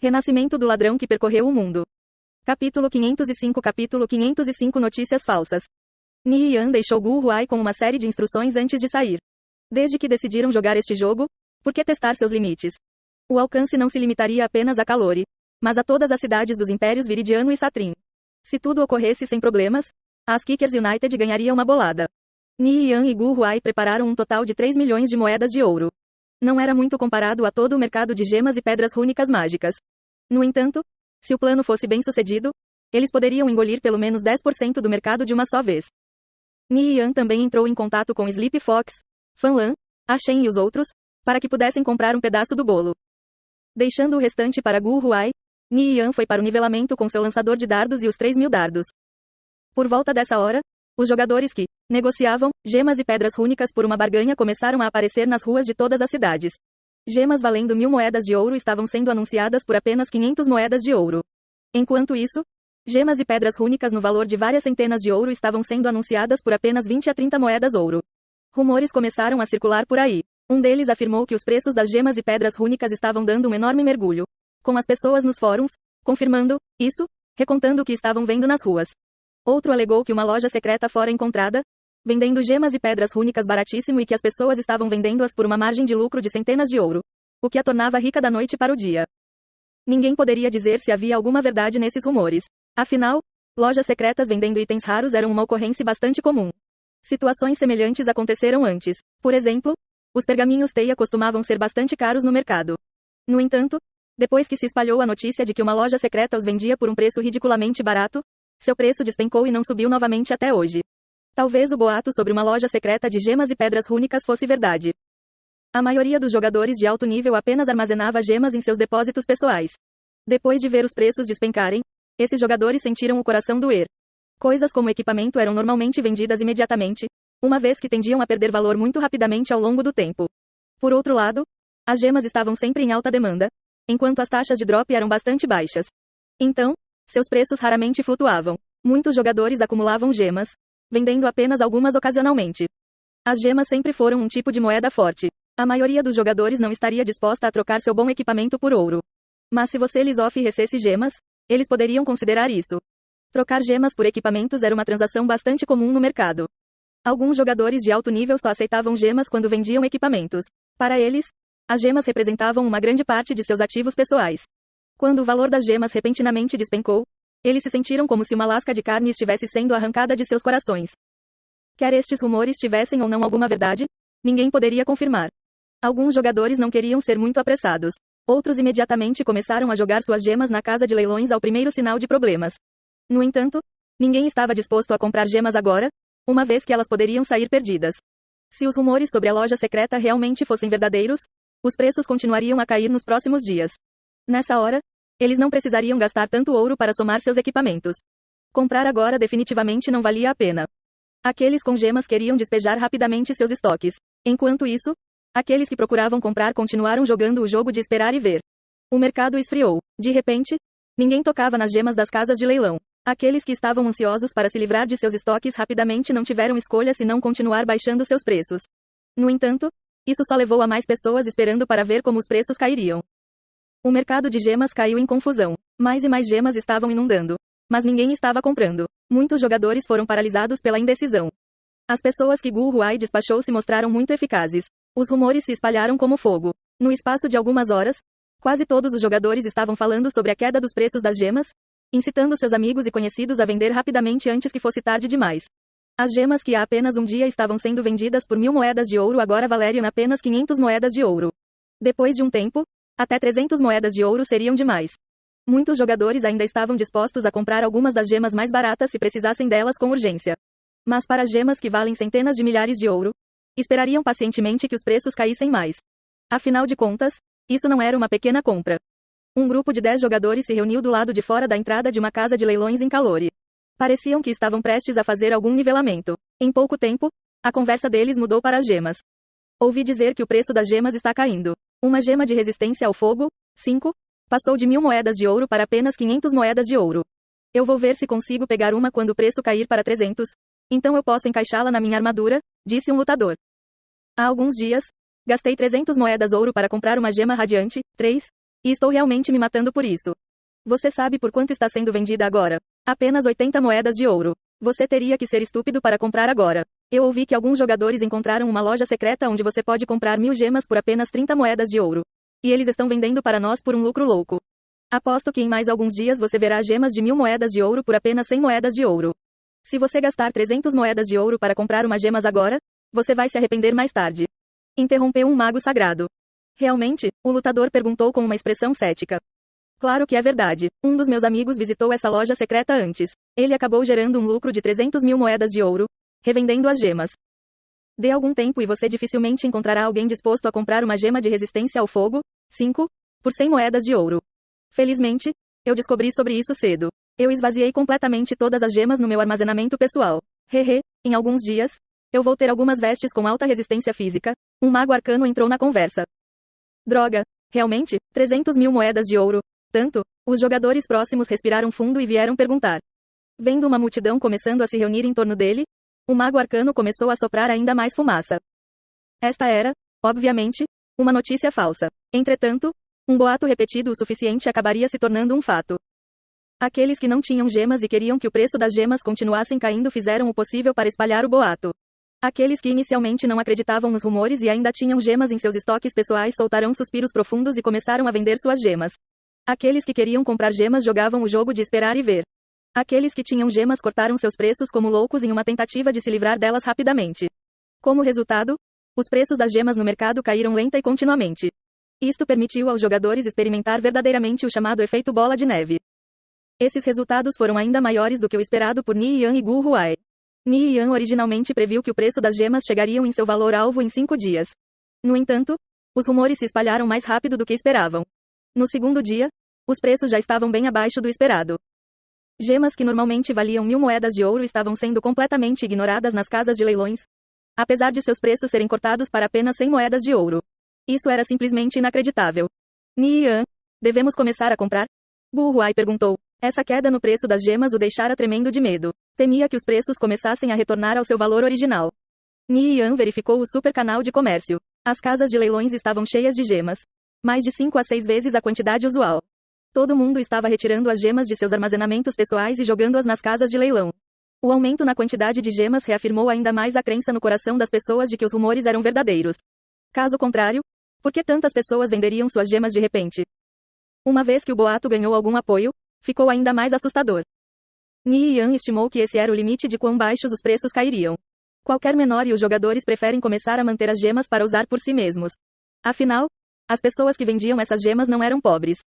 Renascimento do ladrão que percorreu o mundo. Capítulo 505 Notícias falsas. Ni Yan deixou Gu Huai com uma série de instruções antes de sair. Desde que decidiram jogar este jogo, por que testar seus limites? O alcance não se limitaria apenas a Calore, mas a todas as cidades dos impérios Viridiano e Satrim. Se tudo ocorresse sem problemas, as Kickers United ganharia uma bolada. Ni Yan e Gu Huai prepararam um total de 3 milhões de moedas de ouro. Não era muito comparado a todo o mercado de gemas e pedras rúnicas mágicas. No entanto, se o plano fosse bem sucedido, eles poderiam engolir pelo menos 10% do mercado de uma só vez. Ni Yan também entrou em contato com Sleep Fox, Fan Lan, A Shen e os outros, para que pudessem comprar um pedaço do bolo. Deixando o restante para Gu Huai, Ni Yan foi para o nivelamento com seu lançador de dardos e os 3.000 dardos. Por volta dessa hora, os jogadores que negociavam gemas e pedras rúnicas por uma barganha começaram a aparecer nas ruas de todas as cidades. Gemas valendo 1.000 moedas de ouro estavam sendo anunciadas por apenas 500 moedas de ouro. Enquanto isso, gemas e pedras rúnicas no valor de várias centenas de ouro estavam sendo anunciadas por apenas 20 a 30 moedas ouro. Rumores começaram a circular por aí. Um deles afirmou que os preços das gemas e pedras rúnicas estavam dando um enorme mergulho, com as pessoas nos fóruns confirmando isso, recontando o que estavam vendo nas ruas. Outro alegou que uma loja secreta fora encontrada, vendendo gemas e pedras rúnicas baratíssimo e que as pessoas estavam vendendo-as por uma margem de lucro de centenas de ouro, o que a tornava rica da noite para o dia. Ninguém poderia dizer se havia alguma verdade nesses rumores. Afinal, lojas secretas vendendo itens raros eram uma ocorrência bastante comum. Situações semelhantes aconteceram antes. Por exemplo, os pergaminhos teia costumavam ser bastante caros no mercado. No entanto, depois que se espalhou a notícia de que uma loja secreta os vendia por um preço ridiculamente barato, seu preço despencou e não subiu novamente até hoje. Talvez o boato sobre uma loja secreta de gemas e pedras rúnicas fosse verdade. A maioria dos jogadores de alto nível apenas armazenava gemas em seus depósitos pessoais. Depois de ver os preços despencarem, esses jogadores sentiram o coração doer. Coisas como equipamento eram normalmente vendidas imediatamente, uma vez que tendiam a perder valor muito rapidamente ao longo do tempo. Por outro lado, as gemas estavam sempre em alta demanda, enquanto as taxas de drop eram bastante baixas. Então, seus preços raramente flutuavam. Muitos jogadores acumulavam gemas, vendendo apenas algumas ocasionalmente. As gemas sempre foram um tipo de moeda forte. A maioria dos jogadores não estaria disposta a trocar seu bom equipamento por ouro. Mas se você lhes oferecesse gemas, eles poderiam considerar isso. Trocar gemas por equipamentos era uma transação bastante comum no mercado. Alguns jogadores de alto nível só aceitavam gemas quando vendiam equipamentos. Para eles, as gemas representavam uma grande parte de seus ativos pessoais. Quando o valor das gemas repentinamente despencou, eles se sentiram como se uma lasca de carne estivesse sendo arrancada de seus corações. Quer estes rumores tivessem ou não alguma verdade, ninguém poderia confirmar. Alguns jogadores não queriam ser muito apressados. Outros imediatamente começaram a jogar suas gemas na casa de leilões ao primeiro sinal de problemas. No entanto, ninguém estava disposto a comprar gemas agora, uma vez que elas poderiam sair perdidas. Se os rumores sobre a loja secreta realmente fossem verdadeiros, os preços continuariam a cair nos próximos dias. Nessa hora, eles não precisariam gastar tanto ouro para somar seus equipamentos. Comprar agora definitivamente não valia a pena. Aqueles com gemas queriam despejar rapidamente seus estoques. Enquanto isso, aqueles que procuravam comprar continuaram jogando o jogo de esperar e ver. O mercado esfriou. De repente, ninguém tocava nas gemas das casas de leilão. Aqueles que estavam ansiosos para se livrar de seus estoques rapidamente não tiveram escolha senão continuar baixando seus preços. No entanto, isso só levou a mais pessoas esperando para ver como os preços cairiam. O mercado de gemas caiu em confusão. Mais e mais gemas estavam inundando. Mas ninguém estava comprando. Muitos jogadores foram paralisados pela indecisão. As pessoas que Gu Huai despachou se mostraram muito eficazes. Os rumores se espalharam como fogo. No espaço de algumas horas, quase todos os jogadores estavam falando sobre a queda dos preços das gemas, incitando seus amigos e conhecidos a vender rapidamente antes que fosse tarde demais. As gemas que há apenas um dia estavam sendo vendidas por 1.000 moedas de ouro agora valeriam apenas 500 moedas de ouro. Depois de um tempo, até 300 moedas de ouro seriam demais. Muitos jogadores ainda estavam dispostos a comprar algumas das gemas mais baratas se precisassem delas com urgência. Mas para as gemas que valem centenas de milhares de ouro, esperariam pacientemente que os preços caíssem mais. Afinal de contas, isso não era uma pequena compra. Um grupo de 10 jogadores se reuniu do lado de fora da entrada de uma casa de leilões em Calore. Pareciam que estavam prestes a fazer algum nivelamento. Em pouco tempo, a conversa deles mudou para as gemas. Ouvi dizer que o preço das gemas está caindo. Uma gema de resistência ao fogo, 5, passou de 1.000 moedas de ouro para apenas 500 moedas de ouro. Eu vou ver se consigo pegar uma quando o preço cair para 300. Então eu posso encaixá-la na minha armadura, disse um lutador. Há alguns dias, gastei 300 moedas ouro para comprar uma gema radiante, 3, E estou realmente me matando por isso. Você sabe por quanto está sendo vendida agora? Apenas 80 moedas de ouro. Você teria que ser estúpido para comprar agora. Eu ouvi que alguns jogadores encontraram uma loja secreta onde você pode comprar 1000 gemas por apenas 30 moedas de ouro. E eles estão vendendo para nós por um lucro louco. Aposto que em mais alguns dias você verá gemas de 1000 moedas de ouro por apenas 100 moedas de ouro. Se você gastar 300 moedas de ouro para comprar umas gemas agora, você vai se arrepender mais tarde. Interrompeu um mago sagrado. Realmente? O lutador perguntou com uma expressão cética. Claro que é verdade. Um dos meus amigos visitou essa loja secreta antes. Ele acabou gerando um lucro de 300.000 moedas de ouro, revendendo as gemas. Dê algum tempo e você dificilmente encontrará alguém disposto a comprar uma gema de resistência ao fogo, 5, por 100 moedas de ouro. Felizmente, eu descobri sobre isso cedo. Eu esvaziei completamente todas as gemas no meu armazenamento pessoal. Hehe, em alguns dias, eu vou ter algumas vestes com alta resistência física. Um mago arcano entrou na conversa. Droga, realmente? 300.000 moedas de ouro? Tanto? Os jogadores próximos respiraram fundo e vieram perguntar. Vendo uma multidão começando a se reunir em torno dele, o mago arcano começou a soprar ainda mais fumaça. Esta era, obviamente, uma notícia falsa. Entretanto, um boato repetido o suficiente acabaria se tornando um fato. Aqueles que não tinham gemas e queriam que o preço das gemas continuassem caindo fizeram o possível para espalhar o boato. Aqueles que inicialmente não acreditavam nos rumores e ainda tinham gemas em seus estoques pessoais soltaram suspiros profundos e começaram a vender suas gemas. Aqueles que queriam comprar gemas jogavam o jogo de esperar e ver. Aqueles que tinham gemas cortaram seus preços como loucos em uma tentativa de se livrar delas rapidamente. Como resultado, os preços das gemas no mercado caíram lenta e continuamente. Isto permitiu aos jogadores experimentar verdadeiramente o chamado efeito bola de neve. Esses resultados foram ainda maiores do que o esperado por Ni Yan e Gu Huai. Ni Yan originalmente previu que o preço das gemas chegariam em seu valor-alvo em 5 dias. No entanto, os rumores se espalharam mais rápido do que esperavam. No segundo dia, os preços já estavam bem abaixo do esperado. Gemas que normalmente valiam 1000 moedas de ouro estavam sendo completamente ignoradas nas casas de leilões, apesar de seus preços serem cortados para apenas 100 moedas de ouro. Isso era simplesmente inacreditável. Ni Yan, devemos começar a comprar? Gu Huai perguntou. Essa queda no preço das gemas o deixara tremendo de medo. Temia que os preços começassem a retornar ao seu valor original. Ni Yan verificou o super canal de comércio. As casas de leilões estavam cheias de gemas. Mais de 5 a 6 vezes a quantidade usual. Todo mundo estava retirando as gemas de seus armazenamentos pessoais e jogando-as nas casas de leilão. O aumento na quantidade de gemas reafirmou ainda mais a crença no coração das pessoas de que os rumores eram verdadeiros. Caso contrário, por que tantas pessoas venderiam suas gemas de repente? Uma vez que o boato ganhou algum apoio, ficou ainda mais assustador. Ni Yan estimou que esse era o limite de quão baixos os preços cairiam. Qualquer menor e os jogadores preferem começar a manter as gemas para usar por si mesmos. Afinal, as pessoas que vendiam essas gemas não eram pobres.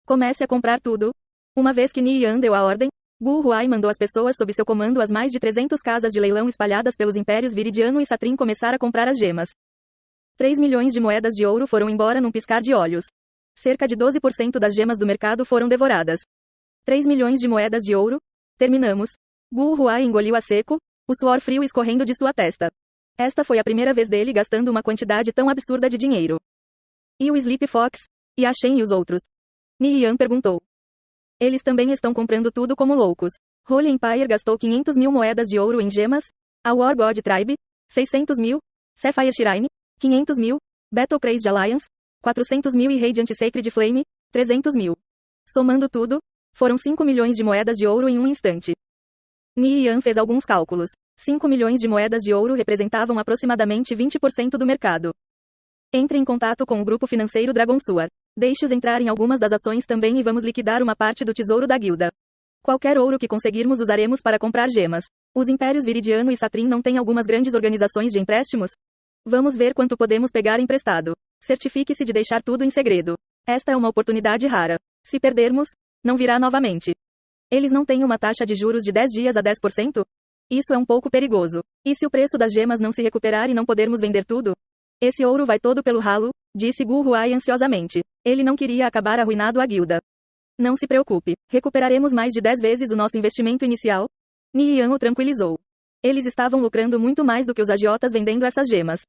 Comece a comprar tudo. Uma vez que Ni Yan deu a ordem, Gu Huai mandou as pessoas sob seu comando às mais de 300 casas de leilão espalhadas pelos impérios Viridiano e Satrim começar a comprar as gemas. 3 milhões de moedas de ouro foram embora num piscar de olhos. Cerca de 12% das gemas do mercado foram devoradas. 3 milhões de moedas de ouro? Terminamos. Gu Huai engoliu a seco, o suor frio escorrendo de sua testa. Esta foi a primeira vez dele gastando uma quantidade tão absurda de dinheiro. E o Sleep Fox? E a Shen e os outros? Ni Yan perguntou. Eles também estão comprando tudo como loucos. Holy Empire gastou 500.000 moedas de ouro em gemas, a War God Tribe, 600.000, Sapphire Shrine, 500.000, Battle Crazed Alliance, 400.000 e Radiant Sacred Flame, 300.000. Somando tudo, foram 5 milhões de moedas de ouro em um instante. Ni Yan fez alguns cálculos. 5 milhões de moedas de ouro representavam aproximadamente 20% do mercado. Entre em contato com o grupo financeiro Dragonsuar. Deixe-os entrar em algumas das ações também e vamos liquidar uma parte do tesouro da guilda. Qualquer ouro que conseguirmos usaremos para comprar gemas. Os impérios Viridiano e Satrim não têm algumas grandes organizações de empréstimos? Vamos ver quanto podemos pegar emprestado. Certifique-se de deixar tudo em segredo. Esta é uma oportunidade rara. Se perdermos, não virá novamente. Eles não têm uma taxa de juros de 10 dias a 10%? Isso é um pouco perigoso. E se o preço das gemas não se recuperar e não podermos vender tudo? Esse ouro vai todo pelo ralo, disse Gu Huai ansiosamente. Ele não queria acabar arruinado a guilda. Não se preocupe, recuperaremos mais de 10 vezes o nosso investimento inicial. Ni Yan o tranquilizou. Eles estavam lucrando muito mais do que os agiotas vendendo essas gemas.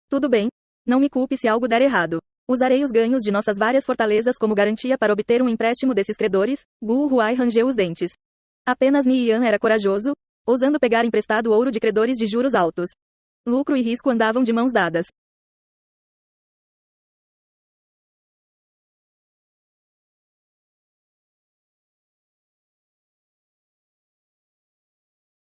Tudo bem, não me culpe se algo der errado. Usarei os ganhos de nossas várias fortalezas como garantia para obter um empréstimo desses credores. Gu Huai rangeu os dentes. Apenas Ni Yan era corajoso, ousando pegar emprestado ouro de credores de juros altos. Lucro e risco andavam de mãos dadas.